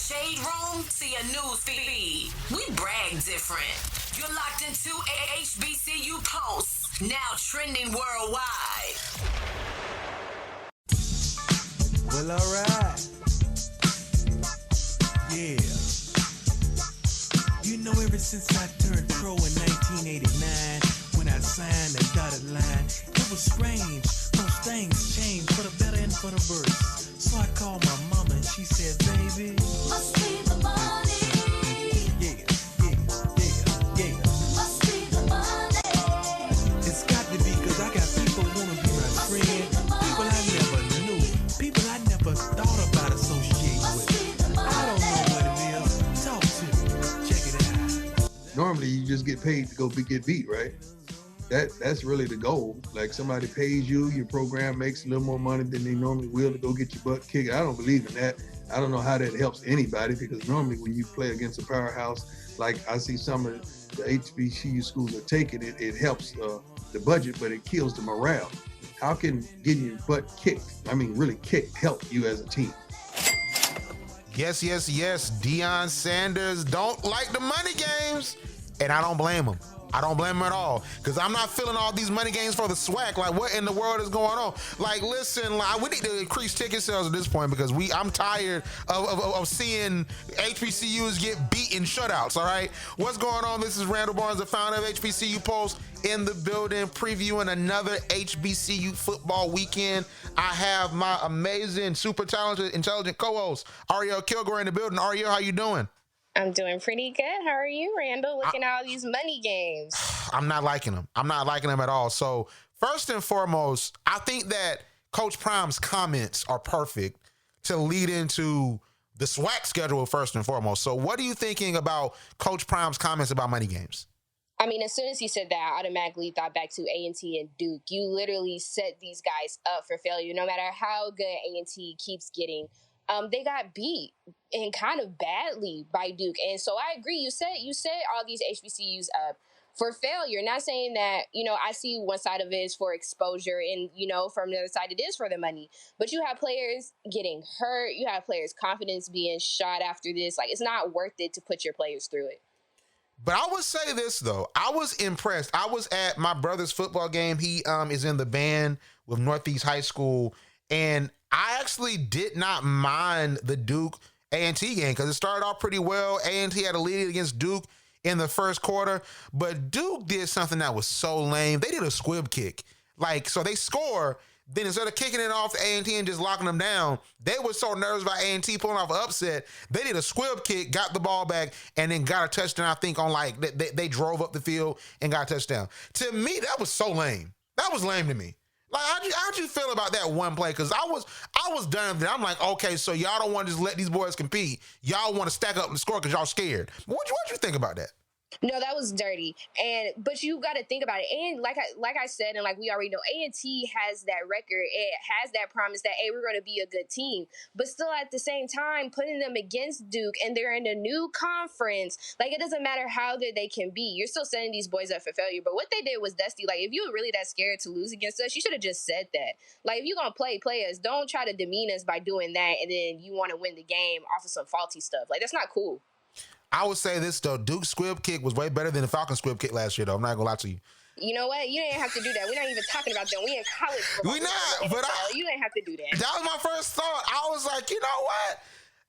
shade room to your news feed. We brag different. You're locked into HBCU Posts, now trending worldwide. Well, alright. Yeah. You know, ever since I turned pro in 1989, when I signed the dotted line, it was strange. Most things changed for the better and for the worse. So I called my mama and she said, baby, must be the money. Yeah. Must be the money. It's got to be, cause I got people wanna be my friend. People I never knew. People I never thought about associating with. I don't know what it is. Talk to me. Check it out. Normally you just get paid to go get beat, right? That's really the goal. Like, somebody pays you, your program makes a little more money than they normally will to go get your butt kicked. I don't believe in that. I don't know how that helps anybody, because normally when you play against a powerhouse, like I see some of the HBCU schools are taking it, it helps the budget, but it kills the morale. How can getting your butt kicked, really kicked, help you as a team? Yes. Deion Sanders don't like the money games, and I don't blame him. I don't blame him at all, because I'm not feeling all these money games for the swag. Like, what in the world is going on? Like, listen, we need to increase ticket sales at this point, because I'm tired of seeing HBCUs get beat in shutouts, all right? What's going on? This is Randall Barnes, the founder of HBCU Post, in the building, previewing another HBCU football weekend. I have my amazing, super talented, intelligent co-host, Arielle Kilgore, in the building. Arielle, how you doing? I'm doing pretty good. How are you, Randall? Looking at all these money games. I'm not liking them. I'm not liking them at all. So first and foremost, I think that Coach Prime's comments are perfect to lead into the SWAC schedule first and foremost. So what are you thinking about Coach Prime's comments about money games? As soon as he said that, I automatically thought back to A&T and Duke. You literally set these guys up for failure. No matter how good A&T keeps getting, they got beat, and kind of badly, by Duke. And so I agree. You set all these HBCUs up for failure. Not saying that, I see one side of it is for exposure, and, from the other side it is for the money. But you have players getting hurt. You have players' confidence being shot after this. Like, it's not worth it to put your players through it. But I would say this, though. I was impressed. I was at my brother's football game. He is in the band with Northeast High School, and I actually did not mind the Duke A&T game, because it started off pretty well. A&T had a lead against Duke in the first quarter, but Duke did something that was so lame. They did a squib kick. So they score, then instead of kicking it off to A&T and just locking them down, they were so nervous about A&T pulling off an upset. They did a squib kick, got the ball back, and then got a touchdown. I think on they drove up the field and got a touchdown. To me, that was so lame. That was lame to me. Like, how'd you feel about that one play? Because I was done with it. I'm like, okay, so y'all don't want to just let these boys compete. Y'all want to stack up the score because y'all scared. What'd you think about that? No, that was dirty. But you got to think about it. And like I said, and like we already know, A&T has that record. It has that promise that, hey, we're going to be a good team. But still, at the same time, putting them against Duke, and they're in a new conference, like, it doesn't matter how good they can be. You're still setting these boys up for failure. But what they did was dusty. Like, if you were really that scared to lose against us, you should have just said that. Like, if you're going to play us. Don't try to demean us by doing that, and then you want to win the game off of some faulty stuff. Like, that's not cool. I would say this, though. Duke's squib kick was way better than the Falcon squib kick last year, though. I'm not going to lie to you. You know what? You didn't have to do that. We're not even talking about them. We in college football. We not, but you didn't have to do that. That was my first thought. I was like, you know what?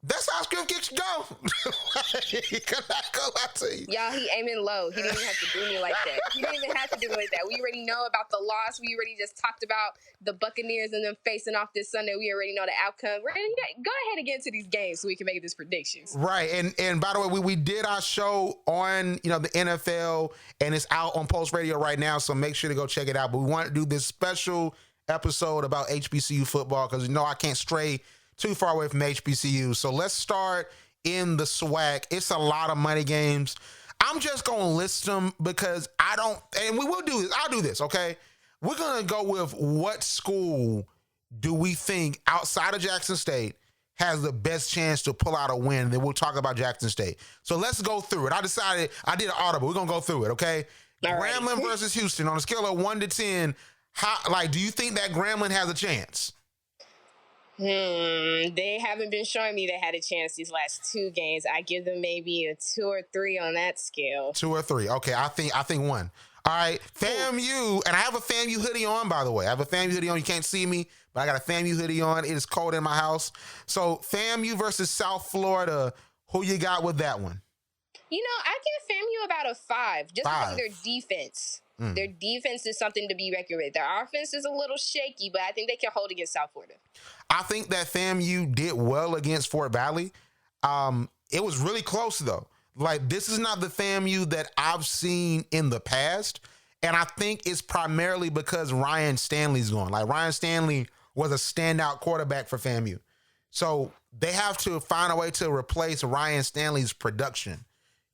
That's how script kicks go. Can I go out to you? Y'all, he aiming low. He didn't even have to do me like that. He didn't even have to do me like that. We already know about the loss. We already just talked about the Buccaneers and them facing off this Sunday. We already know the outcome. We're ready. Go ahead and get into these games so we can make these predictions. Right. And by the way, we did our show on, the NFL, and it's out on Post Radio right now. So make sure to go check it out. But we want to do this special episode about HBCU football because, I can't stray too far away from HBCU. So let's start in the SWAC. It's a lot of money games. I'm just going to list them because and we will do this. I'll do this, okay? We're going to go with what school do we think outside of Jackson State has the best chance to pull out a win. Then we'll talk about Jackson State. So let's go through it. I did an audible. We're going to go through it, okay? Right. Grambling versus Houston on a scale of 1 to 10. Do you think that Grambling has a chance? They haven't been showing me they had a chance these last two games. I give them maybe a 2 or 3 on that scale. 2 or 3. Okay, I think 1. All right, FAMU, and I have a FAMU hoodie on, by the way. I have a FAMU hoodie on. You can't see me, but I got a FAMU hoodie on. It is cold in my house. So FAMU versus South Florida. Who you got with that one? You know, I give FAMU about a 5, just because of their defense. Their defense is something to be reckoned with. Their offense is a little shaky, but I think they can hold against South Florida. I think that FAMU did well against Fort Valley. It was really close, though. Like, this is not the FAMU that I've seen in the past, and I think it's primarily because Ryan Stanley's gone. Like, Ryan Stanley was a standout quarterback for FAMU. So they have to find a way to replace Ryan Stanley's production,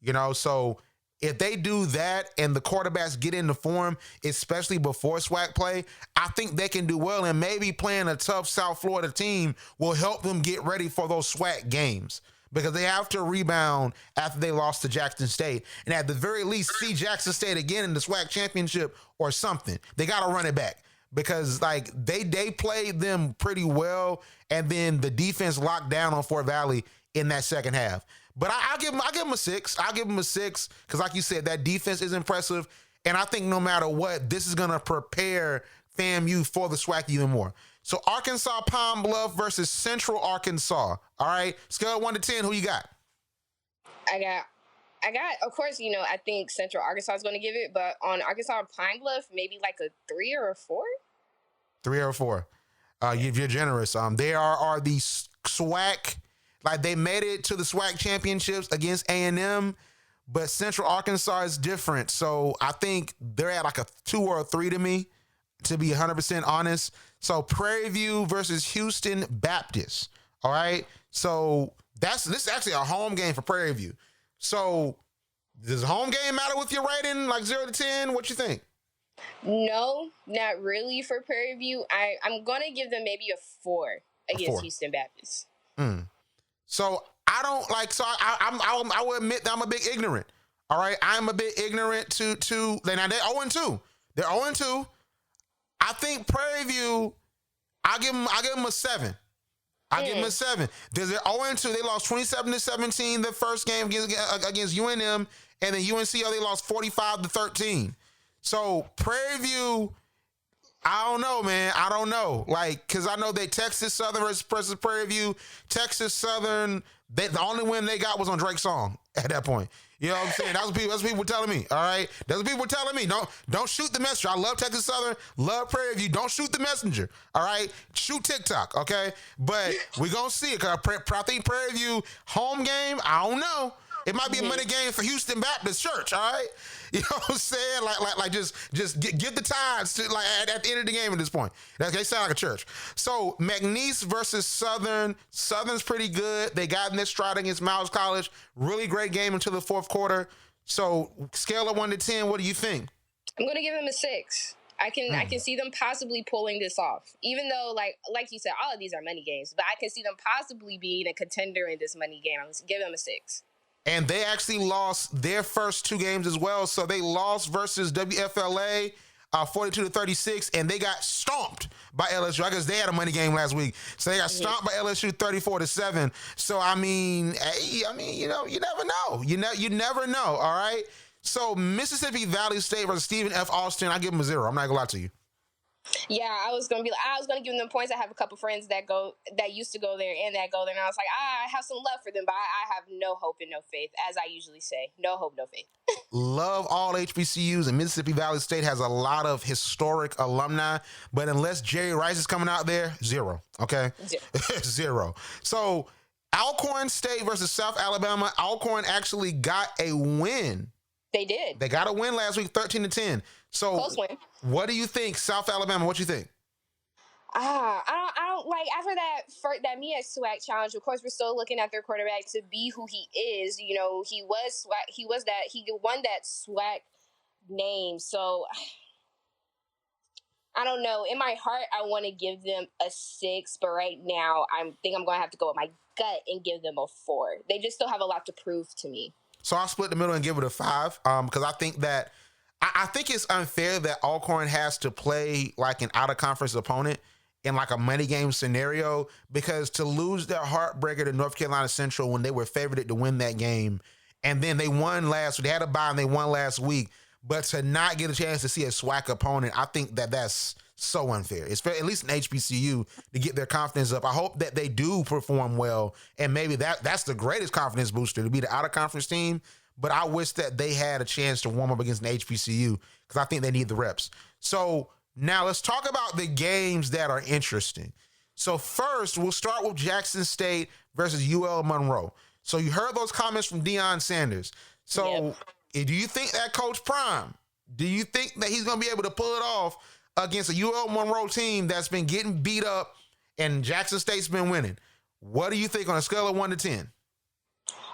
you know? So if they do that and the quarterbacks get into form, especially before SWAC play, I think they can do well. And maybe playing a tough South Florida team will help them get ready for those SWAC games, because they have to rebound after they lost to Jackson State. And at the very least, see Jackson State again in the SWAC championship or something. They got to run it back, because like they played them pretty well, and then the defense locked down on Fort Valley in that second half. But I'll give them a 6. I'll give them a 6 because, like you said, that defense is impressive. And I think no matter what, this is going to prepare FAMU for the SWAC even more. So Arkansas Pine Bluff versus Central Arkansas. All right, scale of 1 to 10, who you got? I got, of course, you know, I think Central Arkansas is going to give it, but on Arkansas Pine Bluff, maybe like a 3 or a 4. 3 or 4. You're generous. They are the SWAC. Like, they made it to the SWAC championships against A&M, but Central Arkansas is different. So I think they're at like a 2 or a 3 to me, to be 100% honest. So Prairie View versus Houston Baptist. All right. So this is actually a home game for Prairie View. So does the home game matter with your rating, like 0 to 10? What you think? No, not really for Prairie View. I'm going to give them maybe a 4 against Houston Baptist. So I don't like. So I will admit that I'm a bit ignorant. All right, I'm a bit ignorant to. Now they're 0-2. They're 0-2. I think Prairie View. I give them a 7. I give them a 7. They're 0-2. They lost 27-17 the first game against UNM, and then UNCO they lost 45-13. So Prairie View. I don't know, man. I don't know. Like, because I know that Texas Southern versus Prairie View, Texas Southern, the only win they got was on Drake's song at that point. You know what I'm saying? That's what people were telling me. All right? That's what people were telling me. Don't shoot the messenger. I love Texas Southern, love Prairie View. Don't shoot the messenger. All right? Shoot TikTok, okay? But we're going to see it. Cause I think Prairie View home game, I don't know. It might be a money game for Houston Baptist Church, all right? You know what I'm saying? Like just get the Tides to like at the end of the game at this point. They sound like a church. So McNeese versus Southern. Southern's pretty good. They got in this stride against Miles College. Really great game until the fourth quarter. So scale of 1 to 10, what do you think? I'm gonna give them a 6. I can see them possibly pulling this off. Even though, like you said, all of these are money games, but I can see them possibly being a contender in this money game. I'm gonna give them a 6. And they actually lost their first 2 games as well. So they lost versus WFLA 42-36, and they got stomped by LSU. I guess they had a money game last week. So they got stomped by LSU 34-7. So, I mean, you know, you never know. You never know, all right? So Mississippi Valley State versus Stephen F. Austin, I give them a 0. I'm not going to lie to you. Yeah, I was gonna give them points. I have a couple friends that used to go there and that go there, and I was like, I have some love for them, but I have no hope and no faith, as I usually say. No hope, no faith. Love all HBCUs, and Mississippi Valley State has a lot of historic alumni, but unless Jerry Rice is coming out there, 0. Okay, 0. So Alcorn State versus South Alabama. Alcorn actually got a win. They did. They got a win last week, 13-10. So, close win. What do you think, South Alabama? What you think? I don't like after that MEAC SWAC challenge. Of course, we're still looking at their quarterback to be who he is. You know, he won that SWAC name. So I don't know. In my heart, I want to give them a 6, but right now, I think I'm going to have to go with my gut and give them a 4. They just still have a lot to prove to me. So I'll split the middle and give it a 5 because I think that I think it's unfair that Alcorn has to play like an out-of-conference opponent in like a money game scenario, because to lose their heartbreaker to North Carolina Central when they were favored to win that game, and then they won last week. They had a bye and they won last week, but to not get a chance to see a SWAC opponent, I think that's so unfair. It's fair, at least in HBCU, to get their confidence up. I hope that they do perform well, and maybe that's the greatest confidence booster, to be the out-of-conference team. But I wish that they had a chance to warm up against an HBCU, because I think they need the reps. So now let's talk about the games that are interesting. So first, we'll start with Jackson State versus UL-Monroe. So you heard those comments from Deion Sanders. So do you think that Coach Prime, do you think that he's going to be able to pull it off against a UL-Monroe team that's been getting beat up and Jackson State's been winning? What do you think on a scale of 1 to 10?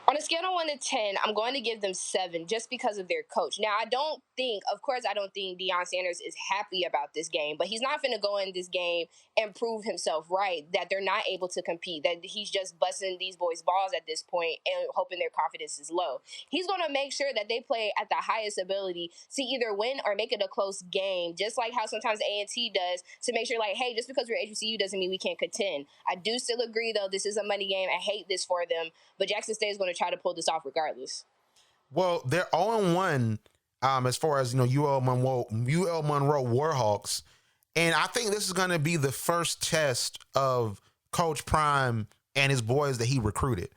On a scale of 1 to 10, I'm going to give them 7 just because of their coach. Now, I don't think Deion Sanders is happy about this game, but he's not going to go in this game and prove himself right, that they're not able to compete, that he's just busting these boys' balls at this point and hoping their confidence is low. He's going to make sure that they play at the highest ability to either win or make it a close game, just like how sometimes A&T does, to make sure, like, hey, just because we're HBCU doesn't mean we can't contend. I do still agree, though, this is a money game. I hate this for them, but Jackson State is going to try to pull this off regardless. Well, they're 0-1 as far as, UL-Monroe Warhawks. And I think this is going to be the first test of Coach Prime and his boys that he recruited.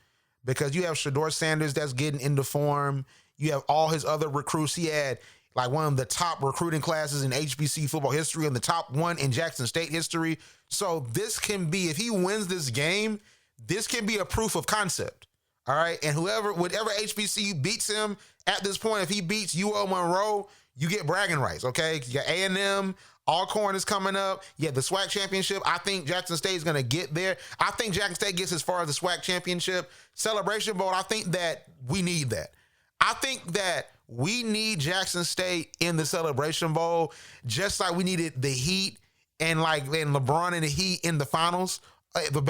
Because you have Shador Sanders that's getting into form. You have all his other recruits. He had like one of the top recruiting classes in HBC football history and the top one in Jackson State history. So this can be, if he wins this game, this can be a proof of concept. All right. And whatever HBCU beats him at this point, if he beats UL-Monroe, you get bragging rights. Okay. You got A&M, Alcorn is coming up. Yeah, the SWAC championship. I think Jackson State is going to get there. I think Jackson State gets as far as the SWAC championship celebration bowl. I think that we need that. I think that we need Jackson State in the celebration bowl, just like we needed the Heat and LeBron and the Heat in the finals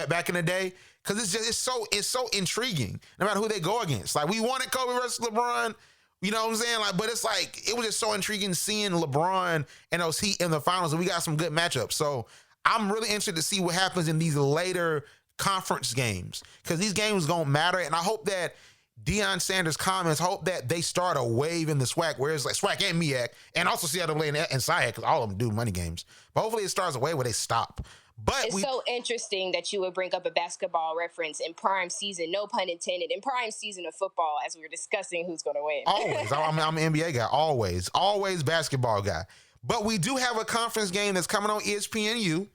back in the day. Because it's so intriguing, no matter who they go against. Like, we wanted Kobe versus LeBron, you know what I'm saying? Like, but it's like, it was just so intriguing seeing LeBron and those Heat in the finals, and we got some good matchups. So I'm really interested to see what happens in these later conference games, because these games don't matter. And I hope that Deion Sanders' comments, hope that they start a wave in the SWAC, where it's like SWAC and MEAC, and also CIAA and SIAC, because all of them do money games. But hopefully it starts a wave where they stop. But it's so interesting that you would bring up a basketball reference in prime season, no pun intended, in prime season of football, as we were discussing who's going to win. Always. I'm an NBA guy. Always basketball guy. But we do have a conference game that's coming on ESPNU.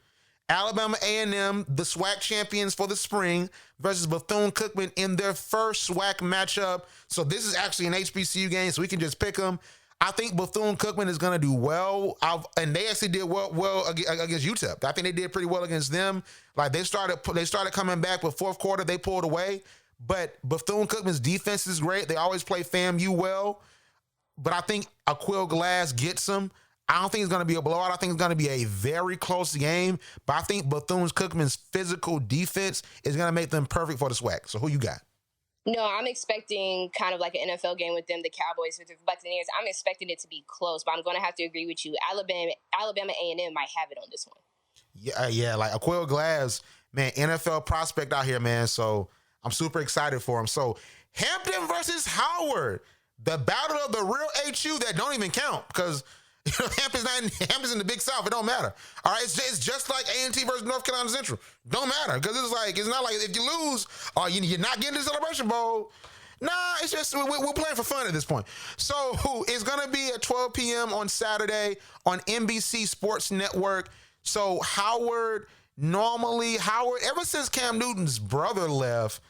Alabama A&M, the SWAC champions for the spring, versus Bethune-Cookman in their first SWAC matchup. So this is actually an HBCU game, so we can just pick them. I think Bethune-Cookman is going to do well, and they actually did well against UTEP. I think they did pretty well against them. Like, they started coming back, but fourth quarter they pulled away. But Bethune-Cookman's defense is great. They always play FAMU well. But I think Aquil Glass gets them. I don't think it's going to be a blowout. I think it's going to be a very close game. But I think Bethune-Cookman's physical defense is going to make them perfect for the SWAC. So who you got? No, I'm expecting kind of like an NFL game with them, the Cowboys with the Buccaneers. I'm expecting it to be close, but I'm going to have to agree with you. Alabama A&M might have it on this one. Yeah, like Aquil Glass, man, NFL prospect out here, man. So I'm super excited for him. So Hampton versus Howard, the battle of the real HU that don't even count, because Hampton's in the Big South. It don't matter. All right, it's just like A&T versus North Carolina Central. Don't matter, because it's not like if you lose, you're not getting the Celebration Bowl. Nah, it's just we're playing for fun at this point. So it's gonna be at 12 p.m. on Saturday on NBC Sports Network. So Howard, ever since Cam Newton's brother left,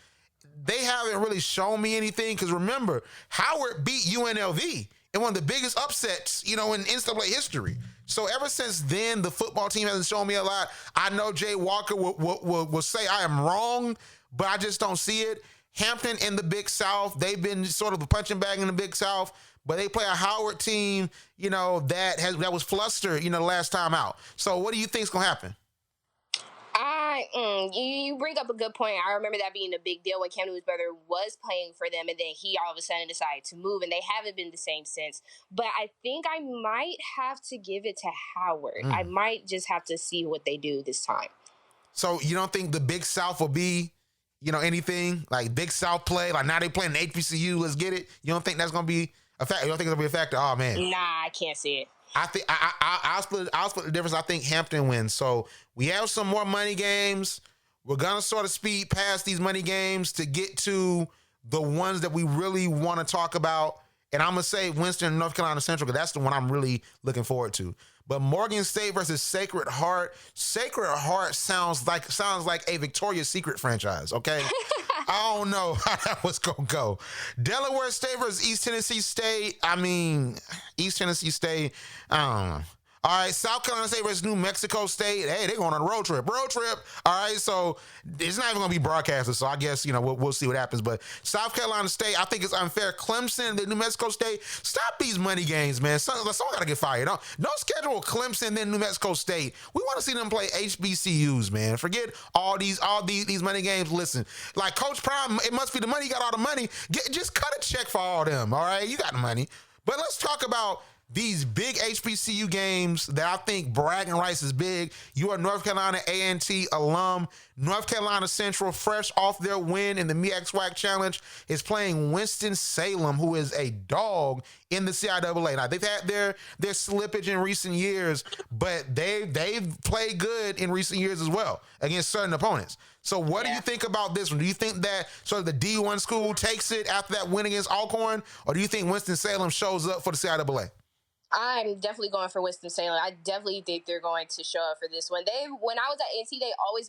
they haven't really shown me anything. Because remember, Howard beat UNLV in one of the biggest upsets, in NCAA history. So ever since then, the football team hasn't shown me a lot. I know Jay Walker will say I am wrong, but I just don't see it. Hampton in the Big South, they've been sort of a punching bag in the Big South, but they play a Howard team, that was flustered, the last time out. So what do you think is going to happen? You bring up a good point. I remember that being a big deal when Cam Newton's brother was playing for them, and then he all of a sudden decided to move, and they haven't been the same since. But I think I might have to give it to Howard. I might just have to see what they do this time. So you don't think the Big South will be, anything like Big South play? Like now they playing the HBCU. Let's get it. You don't think that's gonna be a factor? You don't think it's gonna be a factor? Oh man. Nah, I can't see it. I think I'll split the difference. I think Hampton wins. So we have some more money games. We're gonna sort of speed past these money games to get to the ones that we really want to talk about. And I'm gonna say Winston and North Carolina Central because that's the one I'm really looking forward to. But Morgan State versus Sacred Heart. Sacred Heart sounds like a Victoria's Secret franchise. Okay, I don't know how that was gonna go. Delaware State versus East Tennessee State. I mean, East Tennessee State. I don't know. All right, South Carolina State versus New Mexico State. Hey, they're going on a road trip. All right, so it's not even going to be broadcasted. So I guess we'll see what happens. But South Carolina State, I think it's unfair. Clemson, the New Mexico State. Stop these money games, man. Someone got to get fired. Don't schedule Clemson then New Mexico State. We want to see them play HBCUs, man. Forget all these money games. Listen, like Coach Prime, it must be the money. You got all the money. Just cut a check for all them. All right, you got the money. But let's talk about these big HBCU games that I think bragging rights is big. You are North Carolina A&T alum. North Carolina Central, fresh off their win in the MEAC SWAC Challenge, is playing Winston-Salem, who is a dog in the CIAA. Now, they've had their slippage in recent years, but they've played good in recent years as well against certain opponents. So what do you think about this one? Do you think that sort of the D1 school takes it after that win against Alcorn, or do you think Winston-Salem shows up for the CIAA? I'm definitely going for Winston-Salem. I definitely think they're going to show up for this one. When I was at A&T, they always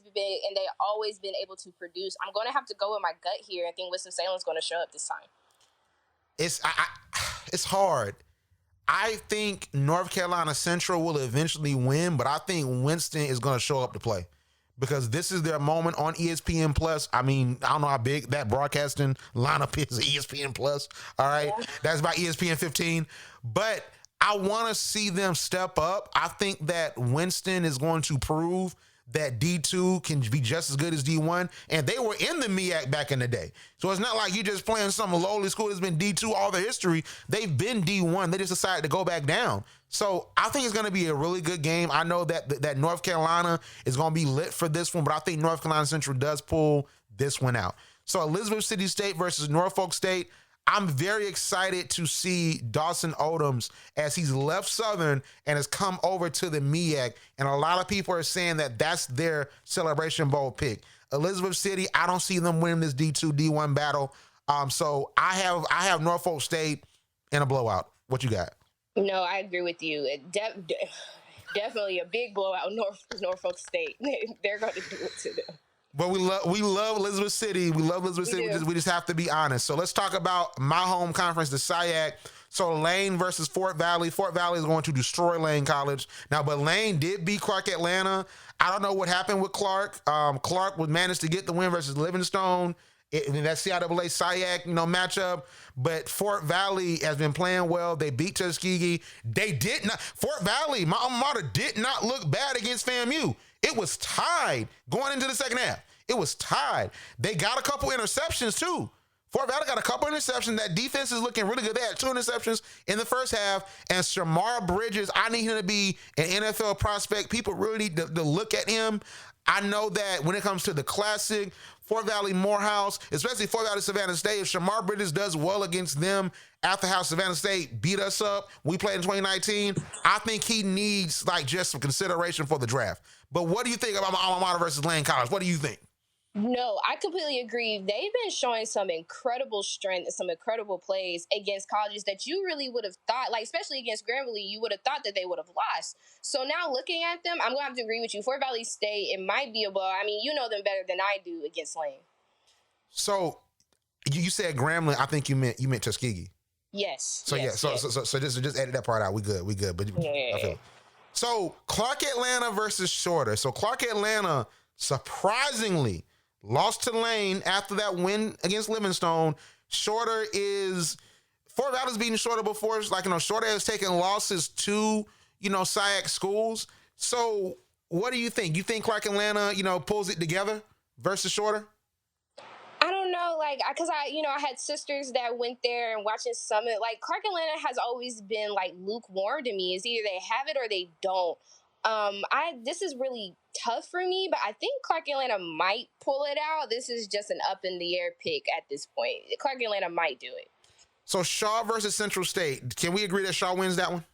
been able to produce. I'm going to have to go with my gut here and think Winston-Salem's going to show up this time. It's hard. I think North Carolina Central will eventually win, but I think Winston is going to show up to play because this is their moment on ESPN Plus. I mean, I don't know how big that broadcasting lineup is, ESPN Plus. All right. Yeah. That's about ESPN 15, but I want to see them step up. I think that Winston is going to prove that D2 can be just as good as D1, and they were in the MEAC back in the day. So it's not like you're just playing some lowly school that's been D2 all their history. They've been D1. They just decided to go back down. So I think it's going to be a really good game. I know that North Carolina is going to be lit for this one, but I think North Carolina Central does pull this one out. So Elizabeth City State versus Norfolk State. I'm very excited to see Dawson Odoms as he's left Southern and has come over to the MEAC. And a lot of people are saying that that's their Celebration Bowl pick. Elizabeth City, I don't see them winning this D2, D1 battle. So I have Norfolk State in a blowout. What you got? No, I agree with you. Definitely a big blowout, Norfolk State. They're going to do it to them. But we love Elizabeth City. We love Elizabeth City. We just have to be honest. So let's talk about my home conference, the SIAC. So Lane versus Fort Valley. Fort Valley is going to destroy Lane College. Now, but Lane did beat Clark Atlanta. I don't know what happened with Clark. Clark would manage to get the win versus Livingstone in that CIAA SIAC matchup. But Fort Valley has been playing well. They beat Tuskegee. Fort Valley, my alma mater, did not look bad against FAMU. It was tied going into the second half. It was tied. They got a couple interceptions too. Fort Valley got a couple interceptions. That defense is looking really good. They had 2 interceptions in the first half. And Shamar Bridges, I need him to be an NFL prospect. People really need to look at him. I know that when it comes to the classic, Fort Valley Morehouse, especially Fort Valley Savannah State, if Shamar Bridges does well against them after how Savannah State beat us up, we played in 2019, I think he needs just some consideration for the draft. But what do you think about my alma mater versus Lane College? What do you think? No, I completely agree. They've been showing some incredible strength and some incredible plays against colleges that you really would have thought, especially against Grambling, you would have thought that they would have lost. So now looking at them, I'm going to have to agree with you. Fort Valley State, it might be a blow. I mean, you know them better than I do against Lane. So you said Grambling. I think you meant Tuskegee. Yes. So yes, yeah. So just edit that part out. We good. But yeah. I feel it. So Clark Atlanta versus Shorter. So Clark Atlanta surprisingly lost to Lane after that win against Livingstone. Fort Valley's beaten Shorter before. Shorter has taken losses to, SIAC schools. So What do you think? You think Clark Atlanta, pulls it together versus Shorter? I don't know, like, because I had sisters that went there and watching Summit. Like, Clark Atlanta has always been like lukewarm to me. It's either they have it or they don't. This is really tough for me, but I think Clark Atlanta might pull it out. This is just an up in the air pick at this point. Clark Atlanta might do it. So Shaw versus Central State. Can we agree that Shaw wins that one?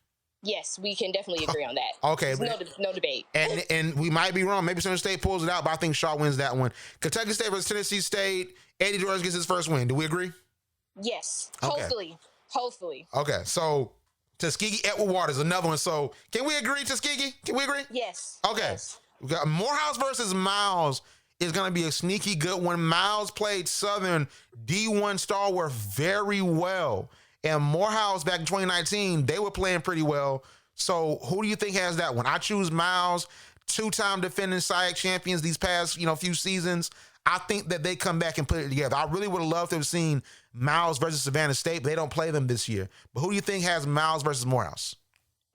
Yes, we can definitely agree on that. Okay, No debate. And we might be wrong. Maybe Central State pulls it out, but I think Shaw wins that one. Kentucky State versus Tennessee State. Eddie George gets his first win. Do we agree? Yes. Okay. Hopefully. Okay, so Tuskegee, Edward Waters, another one. So can we agree, Tuskegee? Can we agree? Yes. Okay. Yes. We got Morehouse versus Miles is going to be a sneaky good one. Miles played Southern D1 stalwart very well. And Morehouse back in 2019, they were playing pretty well. So who do you think has that one? I choose Miles, two-time defending SIAC champions these past, few seasons. I think that they come back and put it together. I really would have loved to have seen Miles versus Savannah State, but they don't play them this year. But who do you think has Miles versus Morehouse?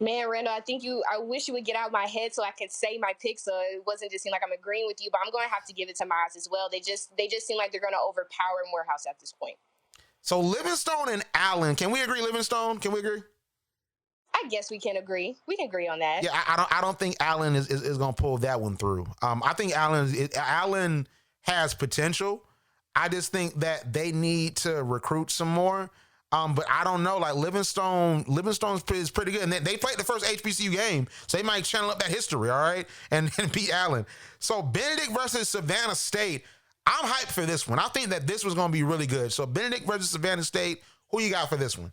Man, Randall, I wish you would get out of my head so I could say my pick so it wasn't just seem like I'm agreeing with you, but I'm going to have to give it to Miles as well. They just seem like they're going to overpower Morehouse at this point. So Livingstone and Allen, can we agree Livingstone? Can we agree? I guess we can agree. We can agree on that. Yeah, I don't think Allen is going to pull that one through. I think Allen has potential. I just think that they need to recruit some more. But I don't know. Like Livingstone's is pretty good, and they played the first HBCU game, so they might channel up that history, all right, and beat Allen. So Benedict versus Savannah State. I'm hyped for this one. I think that this was going to be really good. So Benedict versus Savannah State. Who you got for this one?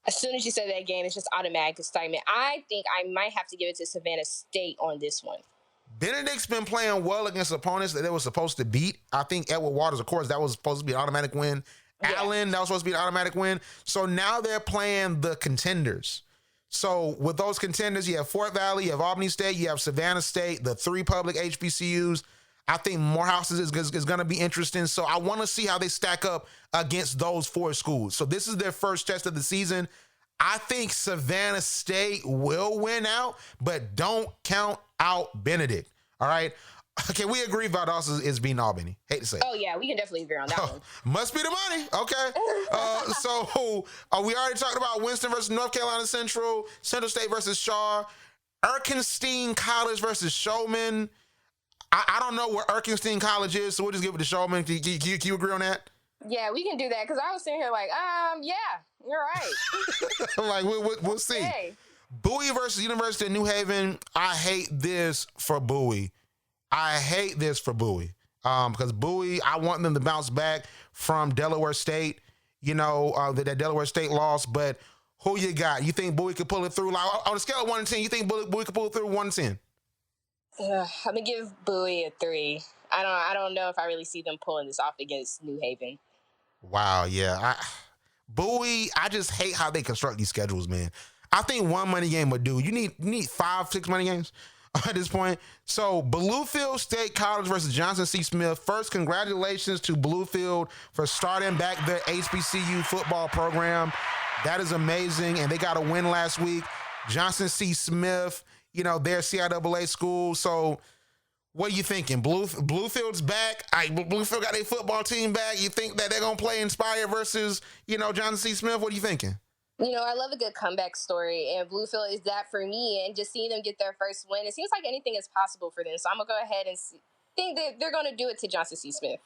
As soon as you said that game, it's just automatic excitement. I think I might have to give it to Savannah State on this one. Benedict's been playing well against opponents that they were supposed to beat. I think Edward Waters, of course, that was supposed to be an automatic win. Yeah. Allen, that was supposed to be an automatic win. So now they're playing the contenders. So with those contenders, you have Fort Valley, you have Albany State, you have Savannah State, the three public HBCUs. I think Morehouse is going to be interesting. So I want to see how they stack up against those four schools. So this is their first test of the season. I think Savannah State will win out, but don't count out Benedict. All right. Can we agree Valdosta is beating Albany? Hate to say it. Oh, yeah, we can definitely agree on that one. Must be the money. Okay. So we already talked about Winston versus North Carolina Central, Central State versus Shaw, Erkenstein College versus Showman. I don't know where Erkenstein College is, so we'll just give it to Showman. Can you agree on that? Yeah, we can do that, because I was sitting here like, yeah, you're right. Like, we'll see. Okay. Bowie versus University of New Haven. I hate this for Bowie. Because Bowie, I want them to bounce back from Delaware State, that Delaware State loss. But who you got? You think Bowie could pull it through? Like, on a scale of 1 to 10, you think Bowie could pull it through 1 to 10? I'm going to give Bowie a 3. I don't know if I really see them pulling this off against New Haven. Wow, yeah. Bowie, I just hate how they construct these schedules, man. I think one money game would do. You need 5, 6 money games at this point. So Bluefield State College versus Johnson C. Smith. First, congratulations to Bluefield for starting back their HBCU football program. That is amazing, and they got a win last week. Johnson C. Smith, their CIAA school. So what are you thinking? Bluefield's back. Bluefield got their football team back. You think that they're going to play Inspired versus, Johnson C. Smith? What are you thinking? I love a good comeback story, and Bluefield is that for me, and just seeing them get their first win, it seems like anything is possible for them. So I'm going to go ahead and think that they're going to do it to Johnson C. Smith.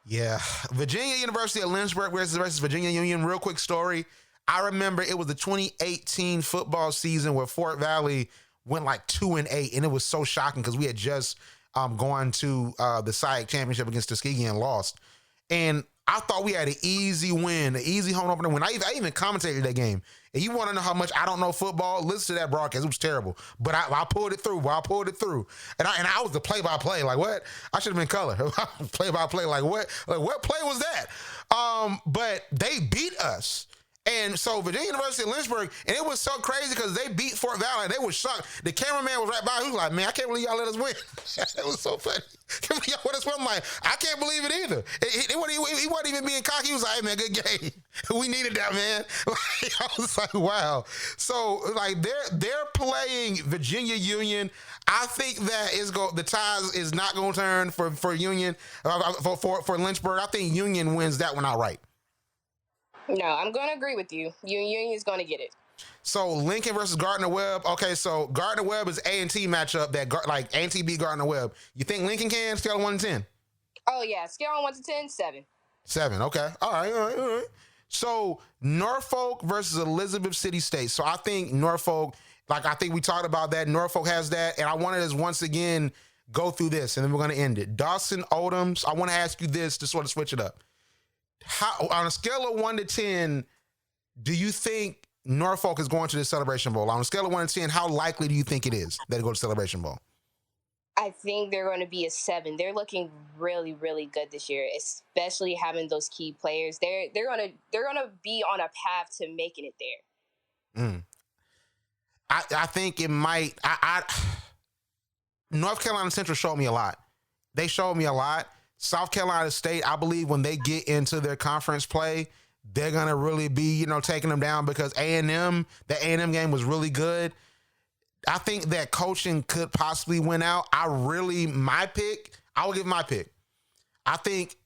Yeah. Virginia University of Lynchburg versus Virginia Union. Real quick story. I remember it was the 2018 football season where Fort Valley went like 2-8, and it was so shocking because we had just gone to the SIAC championship against Tuskegee and lost. And I thought we had an easy win, an easy home opener win. I even commentated that game. And you want to know how much I don't know football? Listen to that broadcast. It was terrible. But I pulled it through. And I was the play-by-play. Like, what? I should have been color. Play-by-play. Like, what? Like, what play was that? But they beat us. And so Virginia University of Lynchburg, and it was so crazy because they beat Fort Valley. They was shocked. The cameraman was right by. He was like, "Man, I can't believe y'all let us win." It was so funny. Y'all let us win. I'm like, I can't believe it either. He wasn't even being cocky. He was like, "Hey, man, good game. We needed that, man." I was like, "Wow." So like they're playing Virginia Union. I think that the tide is not going to turn for Union for Lynchburg. I think Union wins that one outright. No, I'm going to agree with you. Union is going to get it. So Lincoln versus Gardner-Webb. Okay, so Gardner-Webb is A&T matchup that like A&T beat Gardner-Webb. You think Lincoln can? Scale of 1 to 10. Oh yeah, scale on 1 to 10, 7. 7. Okay. All right. So Norfolk versus Elizabeth City State. So I think Norfolk. Like I think we talked about that. Norfolk has that, and I wanted to once again go through this, and then we're going to end it. Dawson Odoms. I want to ask you this to sort of switch it up. How, on a scale of 1 to 10, do you think Norfolk is going to the Celebration Bowl? On a scale of 1 to 10, how likely do you think it is that it goes to Celebration Bowl? I think they're going to be a 7. They're looking really, really good this year, especially having those key players. They're going to be on a path to making it there. I think it might. North Carolina Central showed me a lot. They showed me a lot. South Carolina State, I believe when they get into their conference play, they're going to really be, taking them down because A&M, the A&M game was really good. I think that coaching could possibly win out. I will give my pick. I think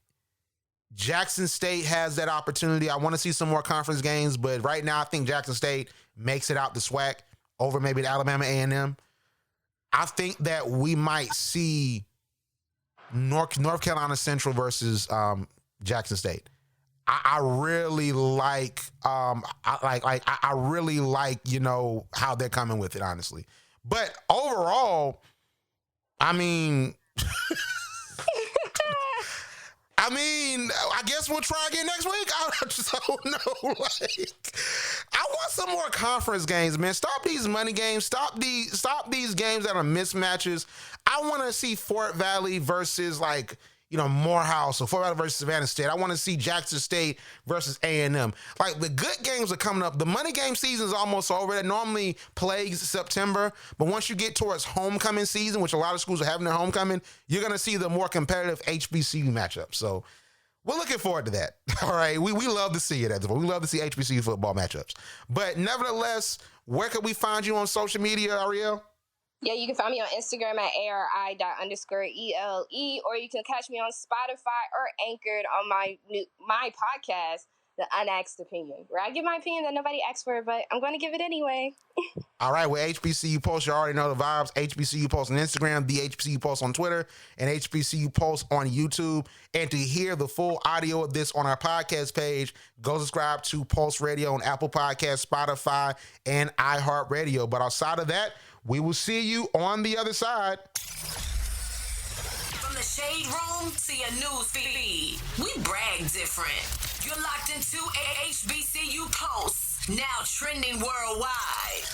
Jackson State has that opportunity. I want to see some more conference games, but right now I think Jackson State makes it out the SWAC over maybe the Alabama A&M. I think that we might see North Carolina Central versus Jackson State. I really like I really like how they're coming with it, honestly. But overall, I guess we'll try again next week. I just don't know. I want some more conference games, man. Stop these money games. Stop these games that are mismatches. I want to see Fort Valley versus Morehouse or Fort Valley versus Savannah State. I want to see Jackson State versus A&M. Like, the good games are coming up. The money game season is almost over. That normally plagues September. But once you get towards homecoming season, which a lot of schools are having their homecoming, you're going to see the more competitive HBCU matchups. So we're looking forward to that. All right. We love to see it at the point. We love to see HBCU football matchups. But nevertheless, where can we find you on social media, Arielle? Yeah, you can find me on Instagram at ARI._ELE, or you can catch me on Spotify or Anchored on my podcast, The Unasked Opinion, where I give my opinion that nobody asked for, but I'm going to give it anyway. All right, with HBCU Post, you already know the vibes. HBCU Post on Instagram, the HBCU Post on Twitter, and HBCU Post on YouTube. And to hear the full audio of this on our podcast page, go subscribe to Pulse Radio on Apple Podcasts, Spotify, and iHeartRadio. But outside of that, we will see you on the other side. From the shade room to your news feed, we brag different. You're locked into HBCU Pulse, now trending worldwide.